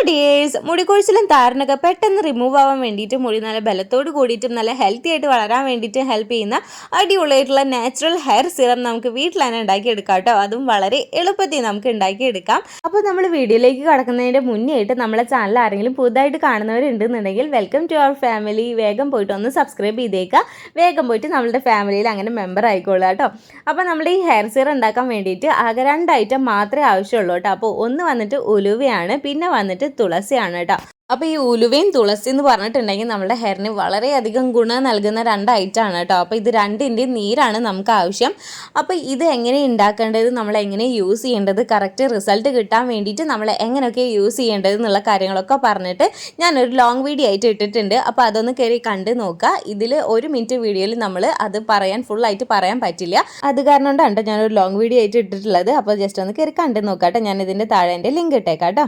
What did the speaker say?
Dears മുടികൊഴിച്ചിലും താരനൊക്കെ പെട്ടെന്ന് remove ആവാൻ വേണ്ടിയിട്ട് മുടി നല്ല ബലത്തോട് കൂടിയിട്ടും നല്ല ഹെൽത്തി ആയിട്ട് വളരാൻ വേണ്ടിയിട്ട് ഹെൽപ്പ് ചെയ്യുന്ന അടിപൊളിയായിട്ടുള്ള നാച്ചുറൽ ഹെയർ സിറം നമുക്ക് വീട്ടിൽ തന്നെ ഉണ്ടാക്കിയെടുക്കാം കേട്ടോ. അതും വളരെ എളുപ്പത്തിൽ നമുക്ക് ഉണ്ടാക്കിയെടുക്കാം. അപ്പോൾ നമ്മൾ വീഡിയോയിലേക്ക് കടക്കുന്നതിൻ്റെ മുന്നേ ആയിട്ട് നമ്മളെ ചാനൽ ആരെങ്കിലും പുതുതായിട്ട് കാണുന്നവരുണ്ടെന്നുണ്ടെങ്കിൽ വെൽക്കം ടു അവർ ഫാമിലി. വേഗം പോയിട്ട് ഒന്ന് സബ്സ്ക്രൈബ് ചെയ്തേക്കുക. വേഗം പോയിട്ട് നമ്മളുടെ ഫാമിലിയിൽ അങ്ങനെ മെമ്പർ ആയിക്കോളൂ കേട്ടോ. അപ്പോൾ നമ്മുടെ ഈ ഹെയർ സിറം ഉണ്ടാക്കാൻ വേണ്ടിയിട്ട് ആകെ 2 ഐറ്റം മാത്രമേ ആവശ്യമുള്ളൂ കേട്ടോ. അപ്പോൾ ഒന്ന് വന്നിട്ട് ഉലുവയാണ്, പിന്നെ വന്നിട്ട് തുളസിയാണ് കേട്ടോ. അപ്പോൾ ഈ ഉലുവയും തുളസി എന്ന് പറഞ്ഞിട്ടുണ്ടെങ്കിൽ നമ്മുടെ ഹെയറിന് വളരെയധികം ഗുണം നൽകുന്ന 2 ഐറ്റമാണ് കേട്ടോ. അപ്പോൾ ഇത് രണ്ടിൻ്റെയും നീരാണ് നമുക്ക് ആവശ്യം. അപ്പോൾ ഇത് എങ്ങനെ ഉണ്ടാക്കേണ്ടത്, നമ്മൾ എങ്ങനെ യൂസ് ചെയ്യേണ്ടത്, കറക്റ്റ് റിസൾട്ട് കിട്ടാൻ വേണ്ടിയിട്ട് നമ്മൾ എങ്ങനെയൊക്കെ യൂസ് ചെയ്യേണ്ടത് എന്നുള്ള കാര്യങ്ങളൊക്കെ പറഞ്ഞിട്ട് ഞാനൊരു ലോങ് വീഡിയോ ആയിട്ട് ഇട്ടിട്ടുണ്ട്. അപ്പോൾ അതൊന്ന് കയറി കണ്ട് നോക്കുക. ഇതിൽ 1 മിനിറ്റ് വീഡിയോയിൽ നമ്മൾ അത് ഫുള്ളായിട്ട് പറയാൻ പറ്റില്ല. അത് കാരണം കൊണ്ടാണ് ഞാനൊരു ലോങ് വീഡിയോ ആയിട്ട് ഇട്ടിട്ടുള്ളത്. അപ്പോൾ ജസ്റ്റ് ഒന്ന് കയറി കണ്ട് നോക്കാം കേട്ടോ. ഞാൻ ഇതിൻ്റെ താഴെ എൻ്റെ ലിങ്ക് ഇട്ടേക്കാം കേട്ടോ.